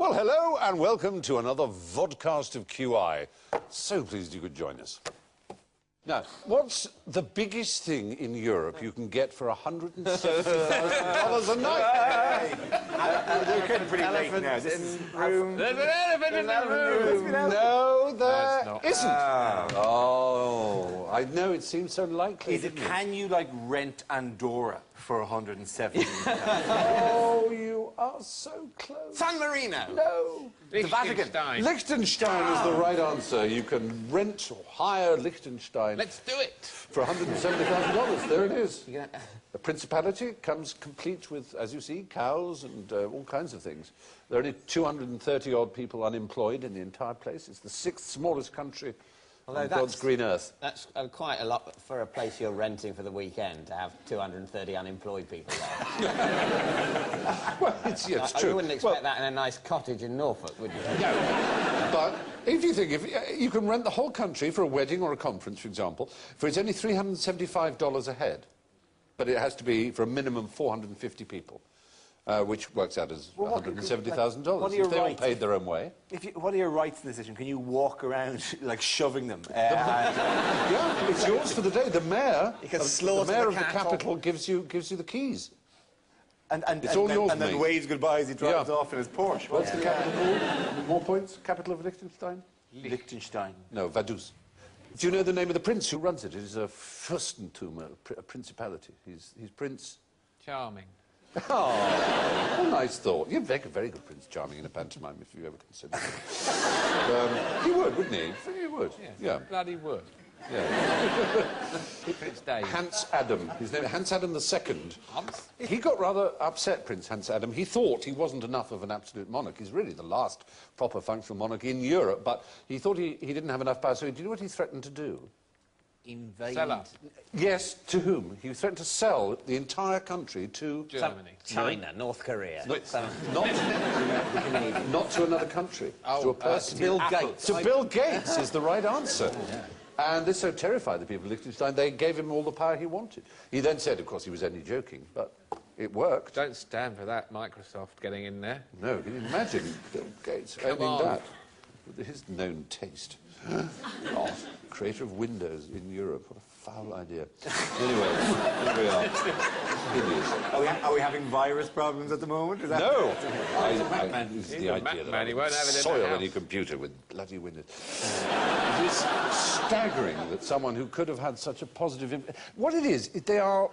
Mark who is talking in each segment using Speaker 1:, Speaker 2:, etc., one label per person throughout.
Speaker 1: Well, hello and welcome to another Vodcast of QI. So pleased you could join us. Now, what's the biggest thing in Europe you can get for $170,000 a night?
Speaker 2: We're getting pretty late now. This is room.
Speaker 3: There's an elephant in the room.
Speaker 1: No, there
Speaker 3: not.
Speaker 1: isn't. Oh, I know, it seems so likely.
Speaker 2: Can you, like, rent Andorra for 170?
Speaker 1: Oh, you are so close.
Speaker 2: San Marino.
Speaker 1: No.
Speaker 2: The Vatican.
Speaker 1: Liechtenstein is the right answer. You can rent or hire Liechtenstein.
Speaker 3: Let's do it.
Speaker 1: For $170,000. There it is. The principality comes complete with, as you see, cows and all kinds of things. There are only 230-odd people unemployed in the entire place. It's the 6th smallest country on God's green earth.
Speaker 4: That's quite a lot for a place you're renting for the weekend, to have 230 unemployed people there.
Speaker 1: Well, it's true.
Speaker 4: You wouldn't expect that in a nice cottage in Norfolk, would you?
Speaker 1: No. But if you think, if you can rent the whole country for a wedding or a conference, for example, for it's only $375 a head, but it has to be for a minimum 450 people. Which works out as $170,000 if they all paid their own way.
Speaker 2: What are your rights in this decision? Can you walk around, like, shoving them?
Speaker 1: Yeah, it's yours for the day. The mayor,
Speaker 2: You can
Speaker 1: the
Speaker 2: slaughter
Speaker 1: mayor
Speaker 2: the
Speaker 1: of the
Speaker 2: cattle.
Speaker 1: capital gives you the keys.
Speaker 2: And
Speaker 1: It's all yours,
Speaker 2: and then
Speaker 1: mate.
Speaker 2: waves goodbye as he drives off in his Porsche.
Speaker 1: What's the capital called? More points? Capital of Liechtenstein?
Speaker 2: Liechtenstein.
Speaker 1: No, Vaduz. Do you know the name of the prince who runs it? It is a Fürstentum, a principality. He's Prince...
Speaker 3: Charming.
Speaker 1: Oh, a nice thought. You'd make a very good Prince Charming in a pantomime if you ever considered it. He would, wouldn't he? He would.
Speaker 3: Yeah. Bloody would.
Speaker 1: Yeah.
Speaker 3: Prince Dave.
Speaker 1: Hans Adam. His name is Hans Adam II.
Speaker 3: Hans?
Speaker 1: He got rather upset, Prince Hans Adam. He thought he wasn't enough of an absolute monarch. He's really the last proper functional monarch in Europe, but he thought he didn't have enough power, so do you know what he threatened to do?
Speaker 4: Invade.
Speaker 3: Sell up.
Speaker 1: Yes, to whom? He threatened to sell the entire country to...
Speaker 3: Germany.
Speaker 4: China, North Korea.
Speaker 1: Not to another country, to a person.
Speaker 4: Bill Gates.
Speaker 1: To Bill Gates is the right answer. And this so terrified the people of Liechtenstein, they gave him all the power he wanted. He then said, of course, he was only joking, but it worked.
Speaker 3: Don't stand for that, Microsoft getting in there.
Speaker 1: No, can you imagine Bill Gates owning that with his known taste? Oh, creator of Windows in Europe. What a foul idea. Anyway, here we are. Hideous.
Speaker 2: Are we having virus problems at the moment? Is that...
Speaker 1: No!
Speaker 3: He's
Speaker 1: the
Speaker 3: a
Speaker 1: idea that
Speaker 3: Mac-man. He won't have it in the
Speaker 1: soil
Speaker 3: house.
Speaker 1: any computer with bloody Windows. It is staggering that someone who could have had such a positive... What it is, they are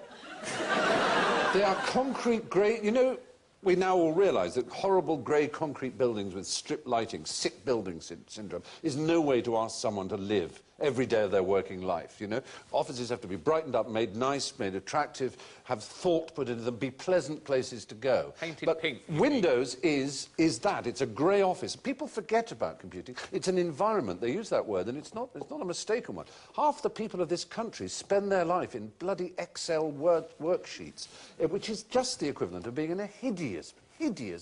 Speaker 1: concrete, grey... You know, we now all realise that horrible grey concrete buildings with strip lighting, sick building syndrome, is no way to ask someone to live every day of their working life, you know? Offices have to be brightened up, made nice, made attractive, have thought put into them, be pleasant places to go.
Speaker 3: Painted
Speaker 1: but
Speaker 3: pink.
Speaker 1: Windows is that. It's a grey office. People forget about computing. It's an environment. They use that word, and it's not a mistaken one. Half the people of this country spend their life in bloody Excel worksheets, which is just the equivalent of being in a hideous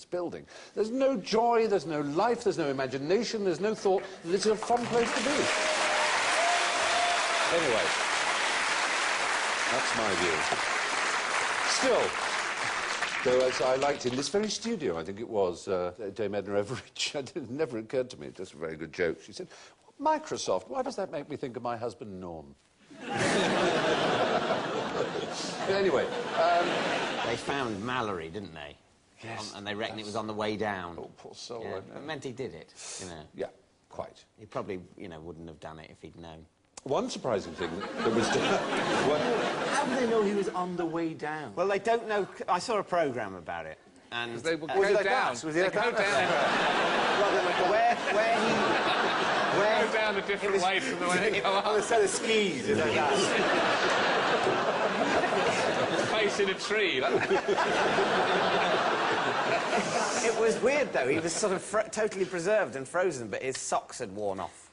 Speaker 1: building. There's no joy, there's no life, there's no imagination, there's no thought. This is a fun place to be. Anyway, that's my view. Still, though, as I liked in this very studio, I think it was, Dame Edna Everidge, it never occurred to me, just a very good joke. She said, Microsoft, why does that make me think of my husband, Norm? Anyway...
Speaker 4: They found Mallory, didn't they?
Speaker 1: Yes.
Speaker 4: And they reckon it was on the way down.
Speaker 1: Oh, poor soul.
Speaker 4: Yeah, it meant he did it, you know.
Speaker 1: Yeah, quite.
Speaker 4: He probably, you know, wouldn't have done it if he'd known.
Speaker 1: One surprising thing that was...
Speaker 2: How do they know he was on the way down?
Speaker 4: Well, they don't know... I saw a programme about it, and...
Speaker 3: They would
Speaker 2: Was
Speaker 3: go
Speaker 2: it like
Speaker 3: down.
Speaker 2: that? Was it like
Speaker 3: They go
Speaker 2: that?
Speaker 3: down.
Speaker 4: where
Speaker 3: Go down a different way from the way they go
Speaker 2: On a
Speaker 3: up.
Speaker 2: set of skis, is like that?
Speaker 3: Facing a tree.
Speaker 4: It was weird, though. He was sort of totally preserved and frozen, but his socks had worn off.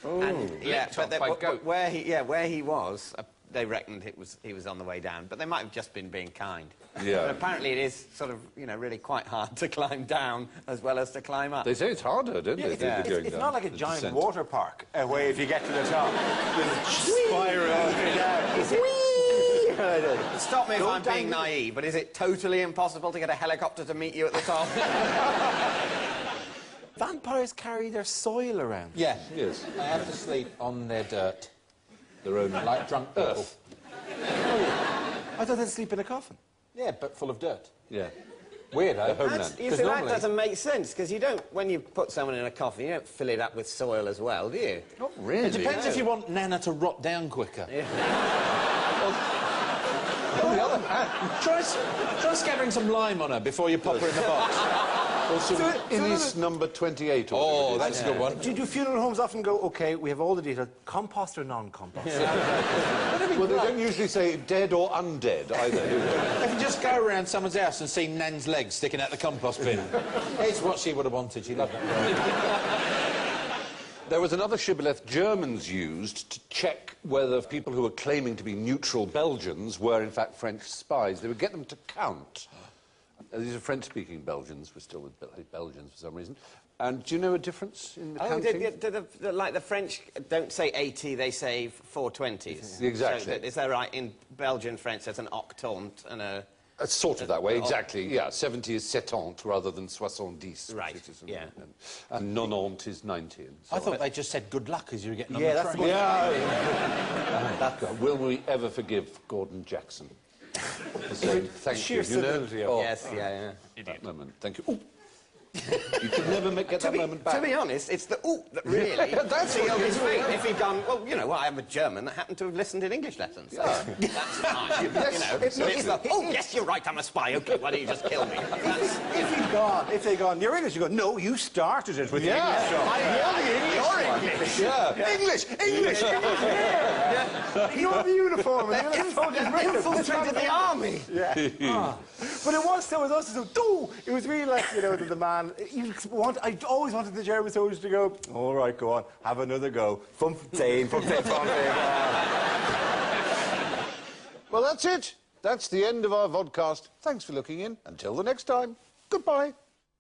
Speaker 1: Oh.
Speaker 4: And, yeah,
Speaker 3: Licked off
Speaker 4: but
Speaker 3: by goat.
Speaker 4: where he was, they reckoned he was on the way down, but they might have just been being kind.
Speaker 1: Yeah.
Speaker 4: But apparently it is sort of, you know, really quite hard to climb down as well as to climb up.
Speaker 1: They say it's harder, don't they?
Speaker 4: Yeah.
Speaker 2: It's not like a
Speaker 1: the
Speaker 2: giant
Speaker 1: descent.
Speaker 2: water park, where if you get to the top, there's a spiral down.
Speaker 4: Stop me if I'm being
Speaker 2: down.
Speaker 4: naive, but is it totally impossible to get a helicopter to meet you at the top?
Speaker 5: vampires carry their soil around?
Speaker 6: Yeah.
Speaker 1: Yes.
Speaker 6: They have to sleep on their dirt.
Speaker 1: Their own
Speaker 6: Like drunk people.
Speaker 1: earth.
Speaker 5: I thought they'd sleep in a coffin.
Speaker 6: Yeah, but full of dirt.
Speaker 1: Yeah.
Speaker 6: Weird, eh?
Speaker 1: Homeland.
Speaker 4: You see, that doesn't make sense, because you don't, when you put someone in a coffin, you don't fill it up with soil as well, do you?
Speaker 1: Not really.
Speaker 6: It depends if you want Nana to rot down quicker.
Speaker 4: Yeah.
Speaker 6: On the other hand, try scattering some lime on her before you pop her in the box.
Speaker 1: Or some Innis number 28 or
Speaker 6: Oh,
Speaker 1: whatever it
Speaker 6: that's a good one.
Speaker 5: Do funeral homes often go, OK, we have all the details, compost or non-compost?
Speaker 1: is. Well, they don't usually say dead or undead either, do they?
Speaker 6: If you just go around someone's house and see Nan's legs sticking out the compost bin, it's what she would have wanted. She loved that.
Speaker 1: There was another shibboleth Germans used to check whether people who were claiming to be neutral Belgians were, in fact, French spies. They would get them to count. These are French-speaking Belgians. We're still with Belgians for some reason. And do you know a difference in the counting?
Speaker 4: Like the French don't say 80, they say 420s.
Speaker 1: Exactly.
Speaker 4: So is that right? In Belgian French, there's an octante and a...
Speaker 1: Sort of that way, exactly, yeah. 70 is 70 rather than 70.
Speaker 4: Right, yeah.
Speaker 1: And 90 is 90. And so
Speaker 6: I thought they just said good luck as you were getting on
Speaker 5: Yeah,
Speaker 6: the
Speaker 5: that's
Speaker 6: train.
Speaker 1: Yeah. Will we ever forgive Gordon Jackson? For saying thank you, you know?
Speaker 5: Oh.
Speaker 4: Yes, yeah.
Speaker 1: That moment. Thank you. Ooh. You could never get that moment back.
Speaker 4: To be honest, it's the ooh that really...
Speaker 1: That's what
Speaker 4: his fate. If he'd gone, well, you know, I am a German that happened to have listened in English lessons. So that's fine. You know, it's the, oh, yes, you're right, I'm a spy. OK, why don't you just kill me?
Speaker 5: If they'd gone, you're English, you go, no, you started it with the English job.
Speaker 1: Yeah.
Speaker 5: English! You have the uniform and the
Speaker 4: Infiltrated the army.
Speaker 5: But it was also so, it was really like, you know, the man, I always wanted the German soldiers to go, all right, go on, have another go. Fontaine.
Speaker 1: Well, that's it. That's the end of our vodcast. Thanks for looking in. Until the next time, goodbye.